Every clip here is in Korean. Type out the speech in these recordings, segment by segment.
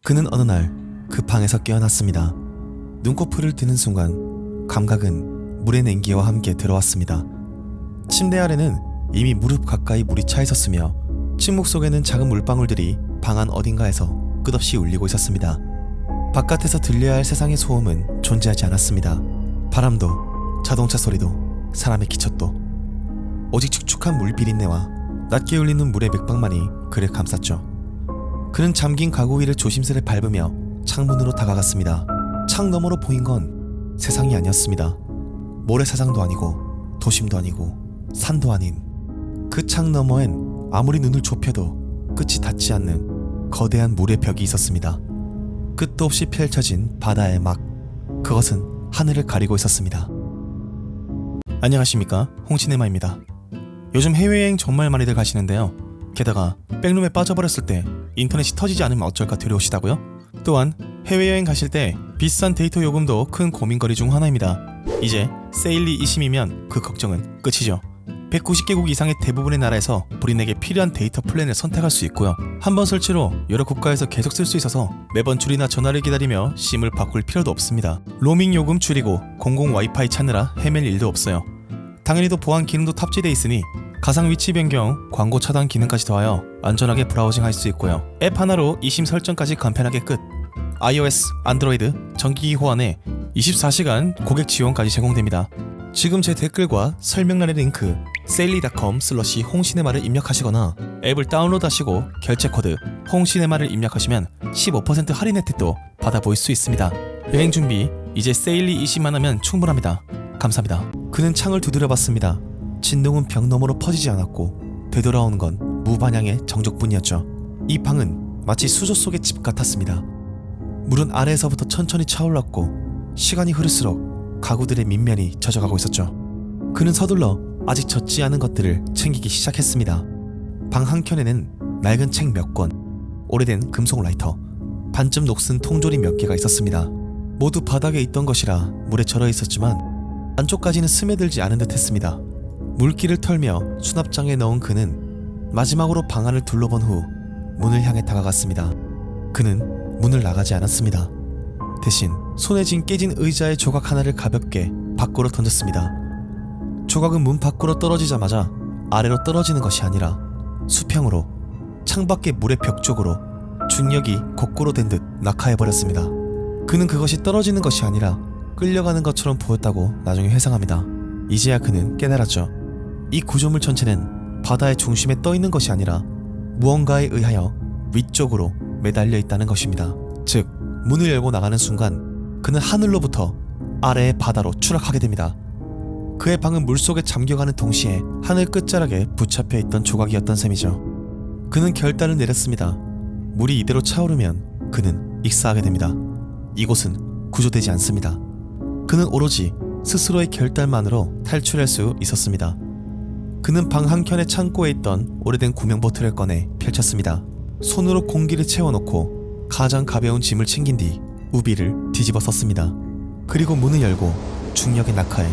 그는 어느 날 그 방에서 깨어났습니다. 눈꺼풀을 뜨는 순간 감각은 물의 냉기와 함께 들어왔습니다. 침대 아래는 이미 무릎 가까이 물이 차 있었으며 침묵 속에는 작은 물방울들이 방 안 어딘가에서 끝없이 울리고 있었습니다. 바깥에서 들려야 할 세상의 소음은 존재하지 않았습니다. 바람도, 자동차 소리도, 사람의 기척도, 오직 축축한 물 비린내와 낮게 울리는 물의 맥박만이 그를 감쌌죠. 그는 잠긴 가구 위를 조심스레 밟으며 창문으로 다가갔습니다. 창 너머로 보인 건 세상이 아니었습니다. 모래사장도 아니고 도심도 아니고 산도 아닌 그 창 너머엔 아무리 눈을 좁혀도 끝이 닿지 않는 거대한 물의 벽이 있었습니다. 끝도 없이 펼쳐진 바다의 막, 그것은 하늘을 가리고 있었습니다. 안녕하십니까, 홍시네마입니다. 요즘 해외여행 정말 많이들 가시는데요. 게다가 백룸에 빠져버렸을 때 인터넷이 터지지 않으면 어쩔까 두려우시다고요? 또한 해외여행 가실 때 비싼 데이터 요금도 큰 고민거리 중 하나입니다. 이제 세일리 20이면 그 걱정은 끝이죠. 190개국 이상의 대부분의 나라에서 본인에게 필요한 데이터 플랜을 선택할 수 있고요. 한번 설치로 여러 국가에서 계속 쓸 수 있어서 매번 줄이나 전화를 기다리며 심을 바꿀 필요도 없습니다. 로밍 요금 줄이고 공공 와이파이 찾느라 헤맬 일도 없어요. 당연히 또 보안 기능도 탑재되어 있으니 가상 위치 변경, 광고 차단 기능까지 더하여 안전하게 브라우징 할 수 있고요. 앱 하나로 이심 설정까지 간편하게 끝. iOS, 안드로이드, 전기기 호환에 24시간 고객 지원까지 제공됩니다. 지금 제 댓글과 설명란의 링크 sailly.com/홍시네마를 입력하시거나 앱을 다운로드하시고 결제 코드 홍시네마를 입력하시면 15% 할인 혜택도 받아볼 수 있습니다. 여행 준비 이제 세일리 20만 하면 충분합니다. 감사합니다. 그는 창을 두드려봤습니다. 진동은 벽 너머로 퍼지지 않았고 되돌아오는 건 무반향의 정적뿐이었죠. 이 방은 마치 수조 속의 집 같았습니다. 물은 아래에서부터 천천히 차올랐고 시간이 흐를수록 가구들의 밑면이 젖어가고 있었죠. 그는 서둘러 아직 젖지 않은 것들을 챙기기 시작했습니다. 방 한켠에는 낡은 책 몇 권, 오래된 금속 라이터, 반쯤 녹슨 통조림 몇 개가 있었습니다. 모두 바닥에 있던 것이라 물에 절어 있었지만 안쪽까지는 스며들지 않은 듯 했습니다. 물기를 털며 수납장에 넣은 그는 마지막으로 방 안을 둘러본 후 문을 향해 다가갔습니다. 그는 문을 나가지 않았습니다. 대신 손에 쥔 깨진 의자의 조각 하나를 가볍게 밖으로 던졌습니다. 조각은 문 밖으로 떨어지자마자 아래로 떨어지는 것이 아니라 수평으로 창밖의 물의 벽 쪽으로 중력이 거꾸로 된 듯 낙하해버렸습니다. 그는 그것이 떨어지는 것이 아니라 끌려가는 것처럼 보였다고 나중에 회상합니다. 이제야 그는 깨달았죠. 이 구조물 전체는 바다의 중심에 떠있는 것이 아니라 무언가에 의하여 위쪽으로 매달려 있다는 것입니다. 즉, 문을 열고 나가는 순간 그는 하늘로부터 아래의 바다로 추락하게 됩니다. 그의 방은 물속에 잠겨가는 동시에 하늘 끝자락에 붙잡혀 있던 조각이었던 셈이죠. 그는 결단을 내렸습니다. 물이 이대로 차오르면 그는 익사하게 됩니다. 이곳은 구조되지 않습니다. 그는 오로지 스스로의 결단만으로 탈출할 수 있었습니다. 그는 방 한켠의 창고에 있던 오래된 구명보트를 꺼내 펼쳤습니다. 손으로 공기를 채워놓고 가장 가벼운 짐을 챙긴 뒤 우비를 뒤집어 썼습니다. 그리고 문을 열고 중력의 낙하에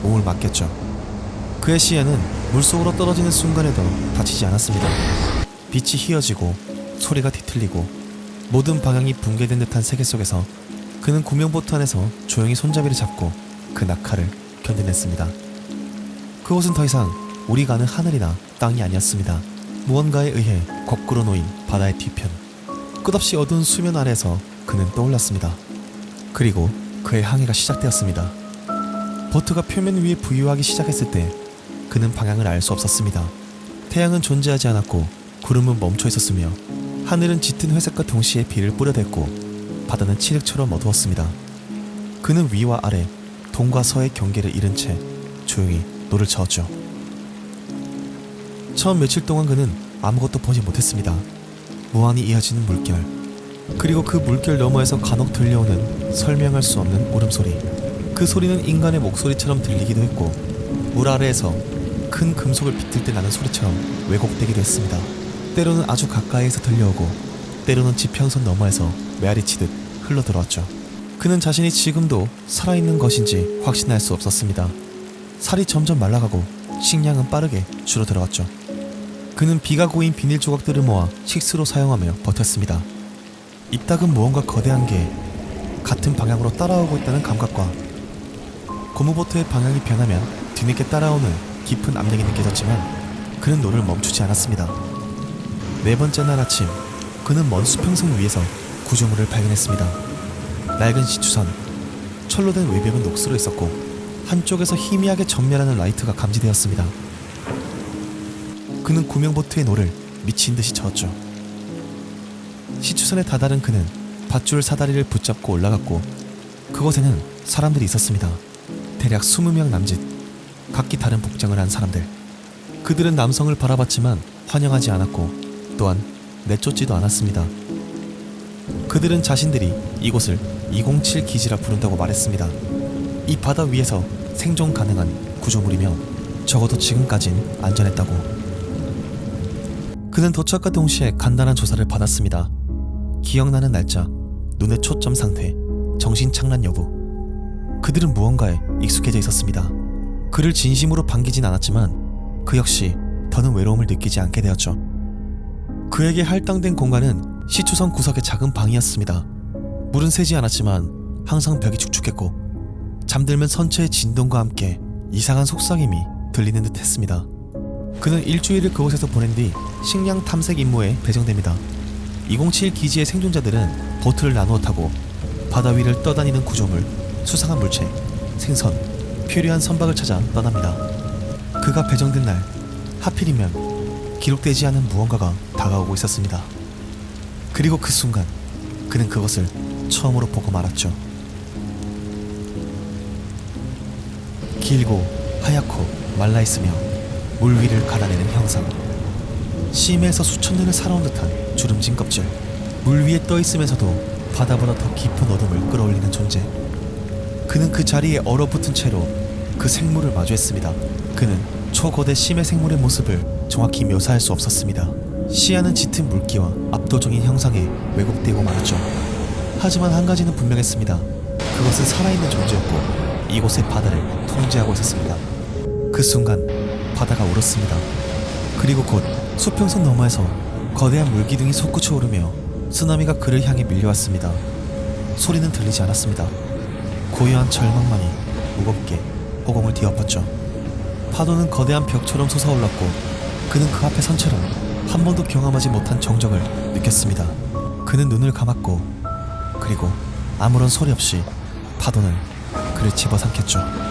몸을 맡겼죠. 그의 시야는 물속으로 떨어지는 순간에도 다치지 않았습니다. 빛이 휘어지고 소리가 뒤틀리고 모든 방향이 붕괴된 듯한 세계 속에서 그는 구명보트 안에서 조용히 손잡이를 잡고 그 낙하를 견뎌냈습니다. 그곳은 더 이상 우리가 아는 하늘이나 땅이 아니었습니다. 무언가에 의해 거꾸로 놓인 바다의 뒤편, 끝없이 어두운 수면 아래에서 그는 떠올랐습니다. 그리고 그의 항해가 시작되었습니다. 보트가 표면 위에 부유하기 시작했을 때 그는 방향을 알 수 없었습니다. 태양은 존재하지 않았고 구름은 멈춰 있었으며 하늘은 짙은 회색과 동시에 비를 뿌려댔고 바다는 칠흑처럼 어두웠습니다. 그는 위와 아래, 동과 서의 경계를 잃은 채 조용히 노를 저었죠. 처음 며칠 동안 그는 아무것도 보지 못했습니다. 무한히 이어지는 물결, 그리고 그 물결 너머에서 간혹 들려오는 설명할 수 없는 울음소리. 그 소리는 인간의 목소리처럼 들리기도 했고 물 아래에서 큰 금속을 비틀 때 나는 소리처럼 왜곡되기도 했습니다. 때로는 아주 가까이에서 들려오고 때로는 지평선 너머에서 메아리치듯 흘러들어왔죠. 그는 자신이 지금도 살아있는 것인지 확신할 수 없었습니다. 살이 점점 말라가고 식량은 빠르게 줄어들어갔죠. 그는 비가 고인 비닐 조각들을 모아 식수로 사용하며 버텼습니다. 이따금 무언가 거대한 게 같은 방향으로 따라오고 있다는 감각과 고무보트의 방향이 변하면 뒤늦게 따라오는 깊은 압력이 느껴졌지만 그는 노를 멈추지 않았습니다. 네 번째 날 아침, 그는 먼 수평선 위에서 구조물을 발견했습니다. 낡은 시추선, 철로 된 외벽은 녹슬어 있었고 한쪽에서 희미하게 전멸하는 라이트가 감지되었습니다. 그는 구명보트의 노를 미친 듯이 저었죠. 시추선에 다다른 그는 밧줄 사다리를 붙잡고 올라갔고 그곳에는 사람들이 있었습니다. 대략 20명 남짓, 각기 다른 복장을 한 사람들. 그들은 남성을 바라봤지만 환영하지 않았고 또한 내쫓지도 않았습니다. 그들은 자신들이 이곳을 207 기지라 부른다고 말했습니다. 이 바다 위에서 생존 가능한 구조물이며 적어도 지금까진 안전했다고. 그는 도착과 동시에 간단한 조사를 받았습니다. 기억나는 날짜, 눈의 초점 상태, 정신 착란 여부. 그들은 무언가에 익숙해져 있었습니다. 그를 진심으로 반기진 않았지만 그 역시 더는 외로움을 느끼지 않게 되었죠. 그에게 할당된 공간은 시추선 구석의 작은 방이었습니다. 물은 새지 않았지만 항상 벽이 축축했고 잠들면 선체의 진동과 함께 이상한 속삭임이 들리는 듯 했습니다. 그는 일주일을 그곳에서 보낸 뒤 식량 탐색 임무에 배정됩니다. 207 기지의 생존자들은 보트를 나누어 타고 바다 위를 떠다니는 구조물, 수상한 물체, 생선, 표류한 선박을 찾아 떠납니다. 그가 배정된 날, 하필이면 기록되지 않은 무언가가 다가오고 있었습니다. 그리고 그 순간 그는 그것을 처음으로 보고 말았죠. 길고 하얗고 말라있으며 물 위를 갈아내는 형상. 심해에서 수천 년을 살아온 듯한 주름진 껍질. 물 위에 떠있으면서도 바다보다 더 깊은 어둠을 끌어올리는 존재. 그는 그 자리에 얼어붙은 채로 그 생물을 마주했습니다. 그는 초거대 심해 생물의 모습을 정확히 묘사할 수 없었습니다. 시야는 짙은 물기와 압도적인 형상에 왜곡되고 말았죠. 하지만 한 가지는 분명했습니다. 그것은 살아있는 존재였고 이곳의 바다를 통제하고 있었습니다. 그 순간 바다가 울었습니다. 그리고 곧 수평선 너머에서 거대한 물기둥이 솟구쳐 오르며 쓰나미가 그를 향해 밀려왔습니다. 소리는 들리지 않았습니다. 고요한 절망만이 무겁게 허공을 뒤엎었죠. 파도는 거대한 벽처럼 솟아올랐고 그는 그 앞에 선 채로 한 번도 경험하지 못한 정적을 느꼈습니다. 그는 눈을 감았고 그리고 아무런 소리 없이 파도는 그를 집어삼켰죠.